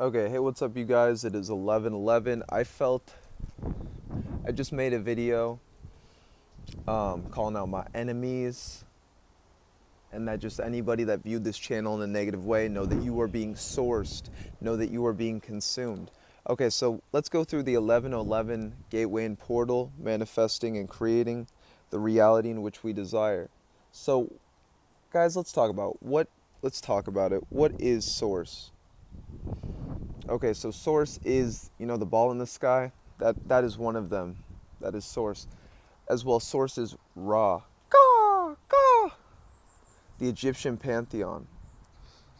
Okay, hey, what's up, you guys? It is 11:11. I just made a video calling out my enemies, and that just anybody that viewed this channel in a negative way, know that you are being sourced, know that you are being consumed. Okay, so let's go through the 11:11 gateway and portal, manifesting and creating the reality in which we desire. So, guys, let's talk about it. What is source? Okay, so source is, the ball in the sky. That is one of them. That is source. As well, source is Ra. Ka, ka. The Egyptian pantheon.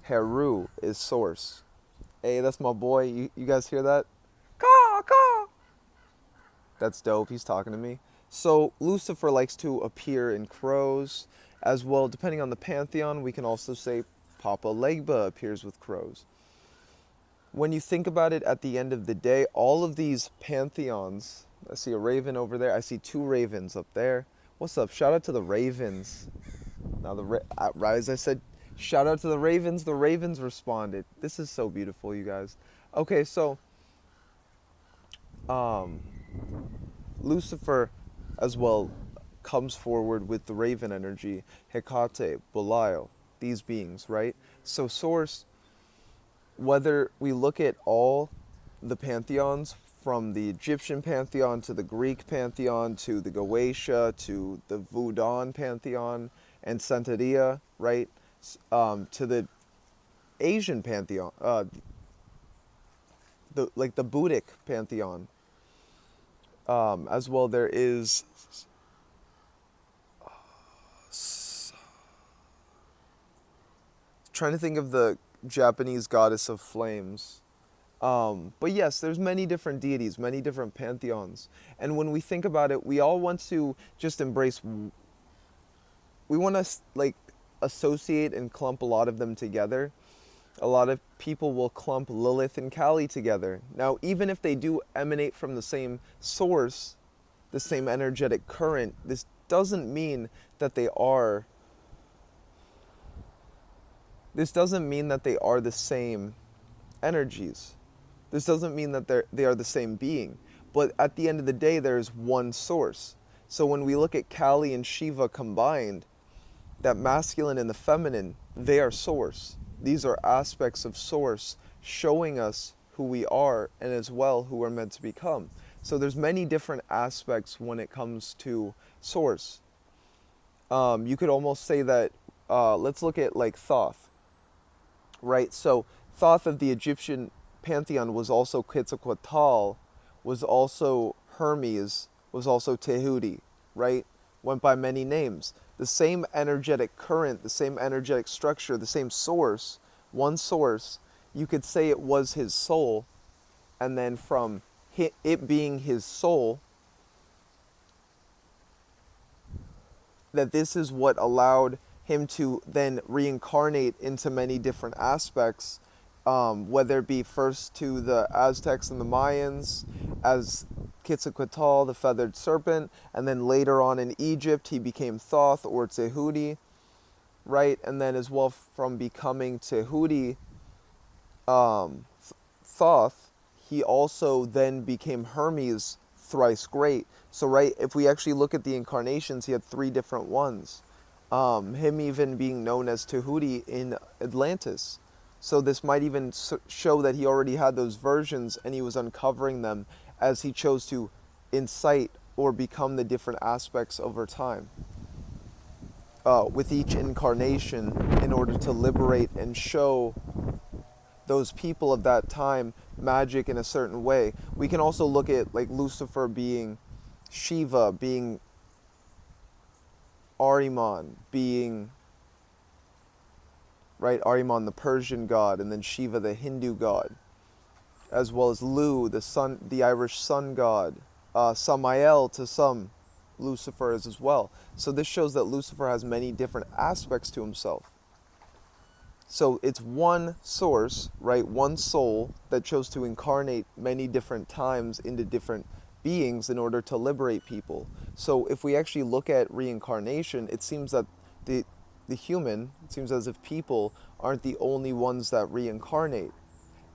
Heru is source. Hey, that's my boy. You guys hear that? Ka, ka. That's dope. He's talking to me. So Lucifer likes to appear in crows. As well, depending on the pantheon, we can also say Papa Legba appears with crows. When you think about it, at the end of the day, all of these pantheons, I see a raven over there. I see two ravens up there. What's up? Shout out to the ravens. Now, as I said, shout out to the ravens responded. This is so beautiful, you guys. Okay, so Lucifer as well comes forward with the raven energy, Hecate, Belial, these beings, right? So source, whether we look at all the pantheons, from the Egyptian pantheon to the Greek pantheon to the Goetia to the Voodoo pantheon and Santeria, right, to the Asian pantheon, the Buddhic pantheon, as well. There is trying to think of the Japanese goddess of flames. But yes, there's many different deities, many different pantheons. And when we think about it, we all want to just embrace, we want to associate and clump a lot of them together. A lot of people will clump Lilith and Kali together. Now, even if they do emanate from the same source, the same energetic current, this doesn't mean that they are the same energies. This doesn't mean that they are the same being. But at the end of the day, there is one source. So when we look at Kali and Shiva combined, that masculine and the feminine, they are source. These are aspects of source showing us who we are and as well who we're meant to become. So there's many different aspects when it comes to source. You could almost say that, let's look at Thoth, right? So Thoth of the Egyptian pantheon was also Quetzalcoatl, was also Hermes, was also Tehuti, right? Went by many names. The same energetic current, the same energetic structure, the same source, one source, you could say it was his soul, and then from it being his soul, that this is what allowed him to then reincarnate into many different aspects, whether it be first to the Aztecs and the Mayans as Quetzalcoatl, the feathered serpent, and then later on in Egypt he became Thoth or Tehuti, right? And then as well from becoming Tehuti, Thoth, he also then became Hermes, thrice great. So right, if we actually look at the incarnations, he had three different ones. Him even being known as Tehuti in Atlantis. So this might even show that he already had those versions and he was uncovering them as he chose to incite or become the different aspects over time. With each incarnation, in order to liberate and show those people of that time magic in a certain way. We can also look at Lucifer being Shiva, being Ahriman, being Ahriman the Persian god, and then Shiva the Hindu god, as well as Lu, the Irish sun god, Samael to some, Lucifer is as well. So this shows that Lucifer has many different aspects to himself. So it's one source, right? One soul that chose to incarnate many different times into different beings in order to liberate people. So if we actually look at reincarnation, it seems that it seems as if people aren't the only ones that reincarnate.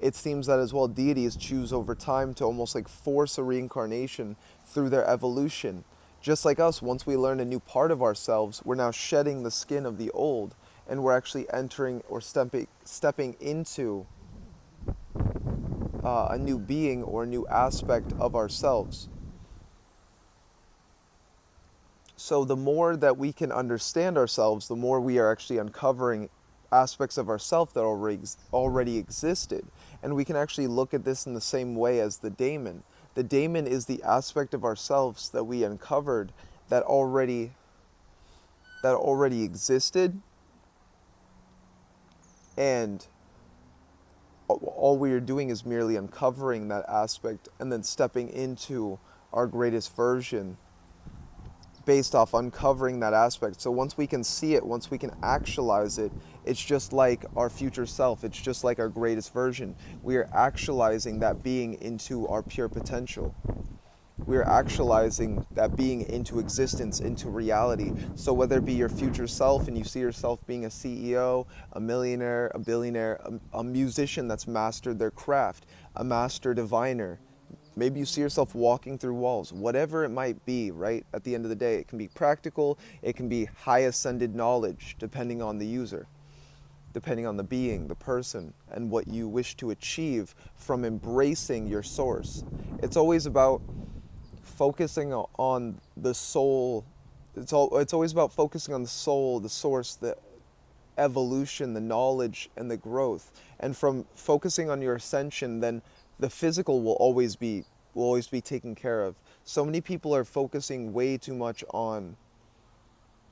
it seems that as well deities choose over time to almost like force a reincarnation through their evolution. Just like us, once we learn a new part of ourselves, we're now shedding the skin of the old, and we're actually entering or stepping into a new being or a new aspect of ourselves. So the more that we can understand ourselves, the more we are actually uncovering aspects of ourselves that already existed. And we can actually look at this in the same way as the daemon. The daemon is the aspect of ourselves that we uncovered that already existed, and all we are doing is merely uncovering that aspect and then stepping into our greatest version based off uncovering that aspect. So once we can see it, once we can actualize it, it's just like our future self. It's just like our greatest version. We are actualizing that being into our pure potential. We are actualizing that being into existence, into reality. So whether it be your future self and you see yourself being a CEO, a millionaire, a billionaire, a musician that's mastered their craft, a master diviner, maybe you see yourself walking through walls, whatever it might be, right? At the end of the day, it can be practical, it can be high ascended knowledge, depending on the user, depending on the being, the person, and what you wish to achieve from embracing your source. It's always about focusing on the soul. It's always about focusing on the soul, the source, the evolution, the knowledge, and the growth. And from focusing on your ascension, then the physical will always be taken care of. So many people are focusing way too much on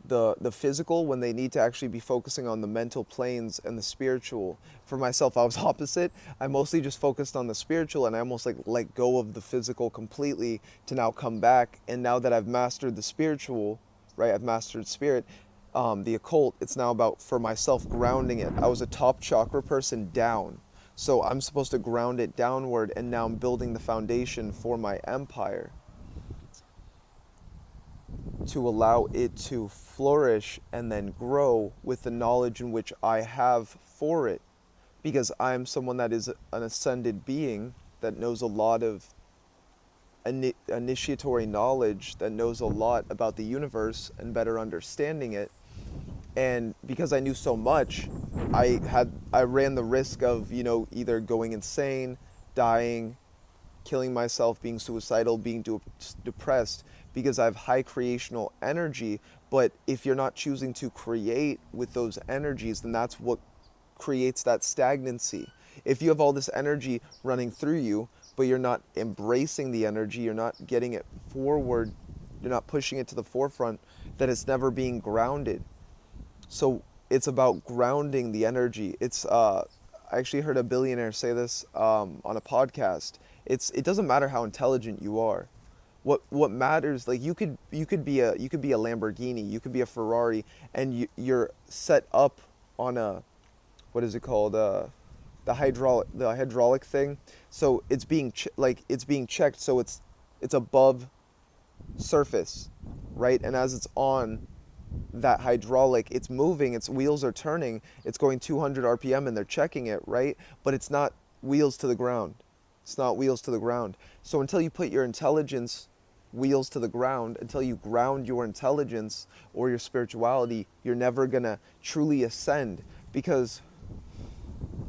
the physical when they need to actually be focusing on the mental planes and the spiritual. For myself, I was opposite. I mostly just focused on the spiritual, and I almost like let go of the physical completely to now come back. And now that I've mastered the spiritual, right, I've mastered spirit, the occult, it's now about, for myself, grounding it. I was a top chakra person down, so I'm supposed to ground it downward, and now I'm building the foundation for my empire to allow it to flourish and then grow with the knowledge in which I have for it. Because I'm someone that is an ascended being that knows a lot of initiatory knowledge, that knows a lot about the universe and better understanding it. And because I knew so much, I ran the risk of, either going insane, dying, killing myself, being suicidal, being depressed, because I have high creational energy. But if you're not choosing to create with those energies, then that's what creates that stagnancy. If you have all this energy running through you, but you're not embracing the energy, you're not getting it forward, you're not pushing it to the forefront, then it's never being grounded. So it's about grounding the energy. I actually heard a billionaire say this on a podcast. It doesn't matter how intelligent you are. What matters, like you could be a Lamborghini, you could be a Ferrari, and you're set up on a, what is it called, the hydraulic thing. So it's being it's being checked, so it's above surface, right? And as it's on that hydraulic, it's moving, its wheels are turning, it's going 200 RPM, and they're checking it, right? But it's not wheels to the ground. It's not wheels to the ground. So until you put your intelligence wheels to the ground, until you ground your intelligence or your spirituality, you're never gonna truly ascend, because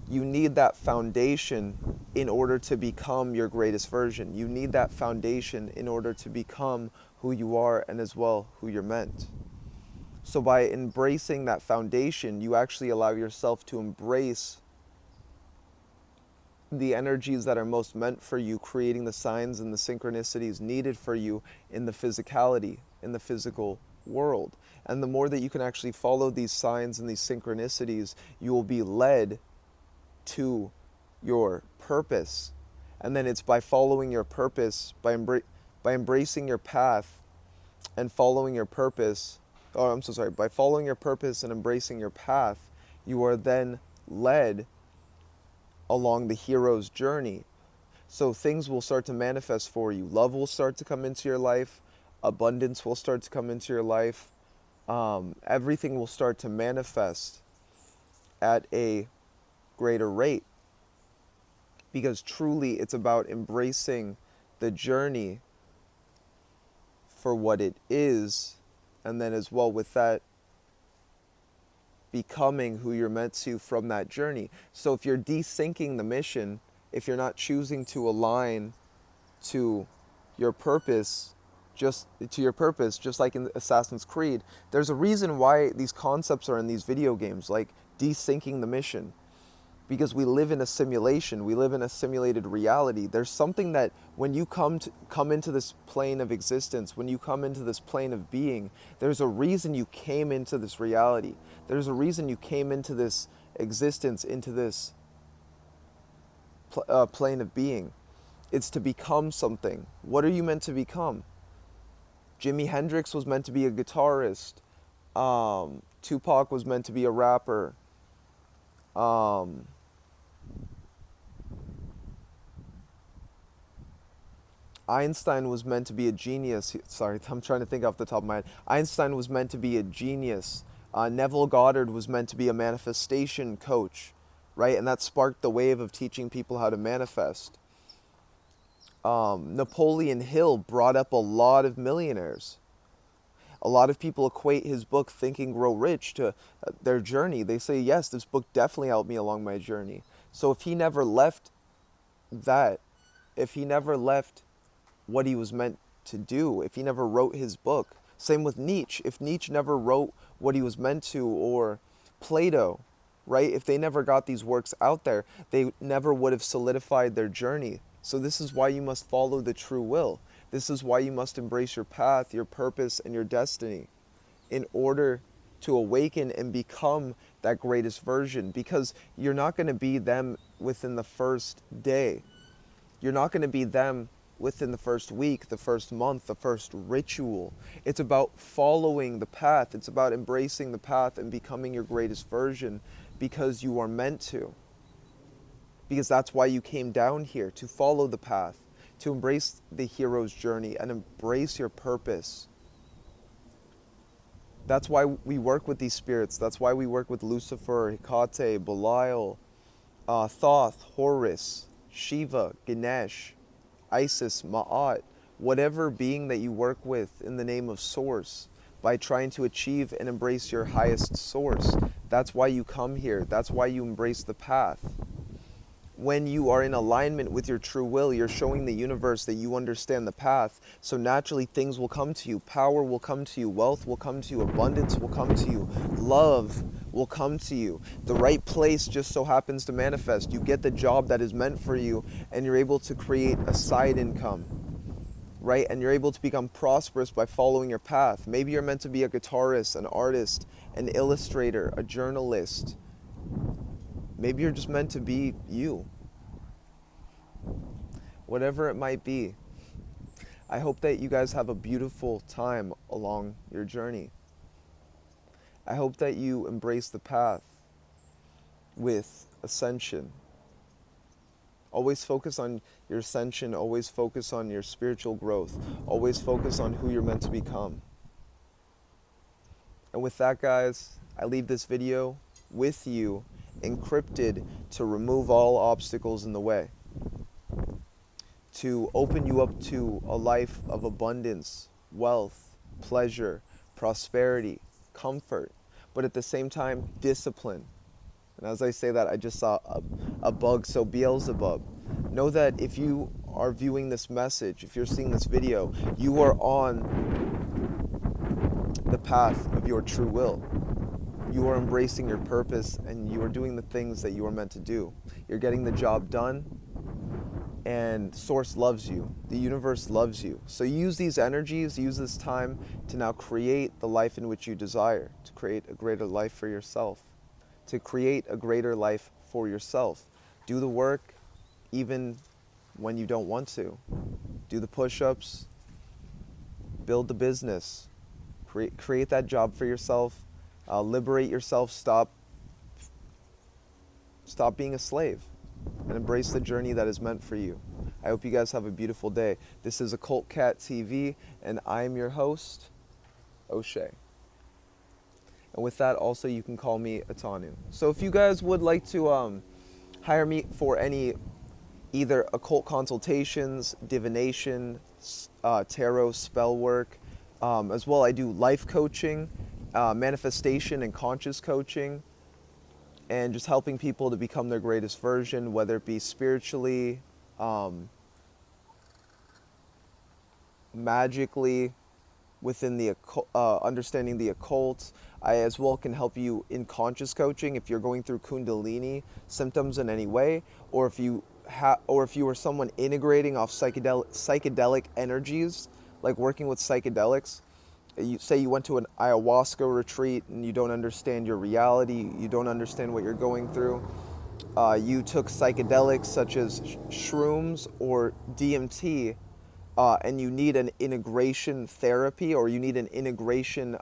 you need that foundation in order to become your greatest version. You need that foundation in order to become who you are, and as well who you're meant. So by embracing that foundation, you actually allow yourself to embrace the energies that are most meant for you, creating the signs and the synchronicities needed for you in the physicality, in the physical world. And the more that you can actually follow these signs and these synchronicities, you will be led to your purpose. And then it's by following your purpose, by embracing your path and following your purpose, by following your purpose and embracing your path, you are then led along the hero's journey. So things will start to manifest for you. Love will start to come into your life. Abundance will start to come into your life. Everything will start to manifest at a greater rate. because truly it's about embracing the journey for what it is, and then as well with that, becoming who you're meant to from that journey. So if you're desyncing the mission, if you're not choosing to align to your purpose, just like in Assassin's Creed, there's a reason why these concepts are in these video games, like desyncing the mission. Because we live in a simulation, we live in a simulated reality. There's something that when you come into this plane of existence, when you come into this plane of being, there's a reason you came into this reality. There's a reason you came into this existence, into this plane of being. It's to become something. What are you meant to become? Jimi Hendrix was meant to be a guitarist. Tupac was meant to be a rapper. Einstein was meant to be a genius. Sorry, I'm trying to think off the top of my head. Einstein was meant to be a genius. Neville Goddard was meant to be a manifestation coach, right? And that sparked the wave of teaching people how to manifest. Napoleon Hill brought up a lot of millionaires. A lot of people equate his book, Think and Grow Rich, to their journey. They say, yes, this book definitely helped me along my journey. So if he never left that, if he never left what he was meant to do, if he never wrote his book. Same with Nietzsche. If Nietzsche never wrote what he was meant to, or Plato, right? If they never got these works out there, they never would have solidified their journey. So this is why you must follow the true will. This is why you must embrace your path, your purpose, and your destiny in order to awaken and become that greatest version, because you're not going to be them within the first day. You're not going to be them within the first week, the first month, the first ritual. It's about following the path. It's about embracing the path and becoming your greatest version, because you are meant to. Because that's why you came down here, to follow the path, to embrace the hero's journey and embrace your purpose. That's why we work with these spirits. That's why we work with Lucifer, Hecate, Belial, Thoth, Horus, Shiva, Ganesh, Isis, Ma'at, whatever being that you work with in the name of Source, by trying to achieve and embrace your highest source. That's why you come here. That's why you embrace the path. When you are in alignment with your true will, you're showing the universe that you understand the path. So naturally things will come to you. Power will come to you. Wealth will come to you. Abundance will come to you. Love will come to you. The right place just so happens to manifest. You get the job that is meant for you, and you're able to create a side income, right? And you're able to become prosperous by following your path. Maybe you're meant to be a guitarist, an artist, an illustrator, a journalist. Maybe you're just meant to be you. Whatever it might be. I hope that you guys have a beautiful time along your journey. I hope that you embrace the path with ascension. Always focus on your ascension. Always focus on your spiritual growth. Always focus on who you're meant to become. And with that, guys, I leave this video with you, encrypted, to remove all obstacles in the way, to open you up to a life of abundance, wealth, pleasure, prosperity, comfort, but at the same time, discipline. And as I say that, I just saw a bug. So Beelzebub, know that if you are viewing this message, if you're seeing this video, you are on the path of your true will. You are embracing your purpose, and you are doing the things that you are meant to do. You're getting the job done, and Source loves you. The universe loves you. So use these energies, use this time to now create the life in which you desire, to create a greater life for yourself, to create a greater life for yourself. Do the work even when you don't want to. Do the push-ups, build the business, create that job for yourself, liberate yourself, stop being a slave, and embrace the journey that is meant for you. I hope you guys have a beautiful day. This is OccultcatTv, and I'm your host, O'Shea. And with that, also, you can call me Atanu. So if you guys would like to hire me for any either Occult Consultations, Divination, Tarot, spellwork. As well, I do life coaching, manifestation and conscious coaching, and just helping people to become their greatest version, whether it be spiritually, magically, within the understanding the occult. I as well can help you in conscious coaching if you're going through Kundalini symptoms in any way, or if you or if you are someone integrating off psychedelic energies, like working with psychedelics. You say you went to an ayahuasca retreat and you don't understand your reality, you don't understand what you're going through. You took psychedelics such as shrooms or DMT, and you need an integration therapy, or you need an integration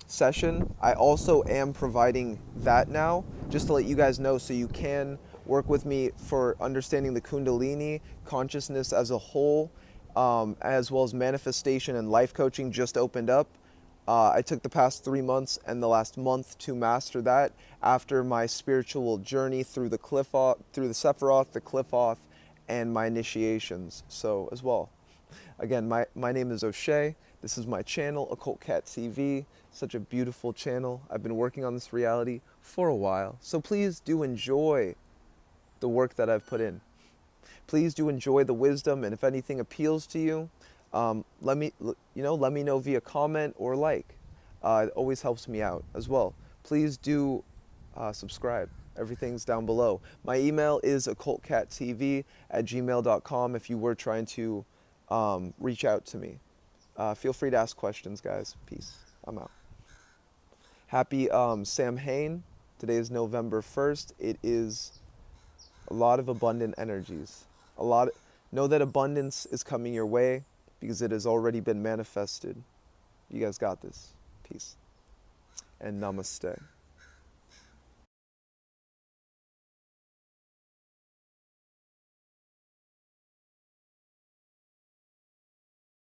session. I also am providing that now, just to let you guys know, so you can work with me for understanding the Kundalini, consciousness as a whole, as well as manifestation and life coaching just opened up. I took the past 3 months and the last month to master that after my spiritual journey through the through the Sephiroth, the Cliffoth, and my initiations. So as well, again, my name is O'Shea. This is my channel, OccultcatTv. Such a beautiful channel. I've been working on this reality for a while. So please do enjoy the work that I've put in. Please do enjoy the wisdom, and if anything appeals to you, let me know via comment or like. It always helps me out as well. Please do subscribe. Everything's down below. My email is occultcattv@gmail.com if you were trying to reach out to me. Feel free to ask questions, guys. Peace. I'm out. Happy Samhain. Today is November 1st. It is a lot of abundant energies. Know that abundance is coming your way because it has already been manifested. You guys got this. Peace. And namaste.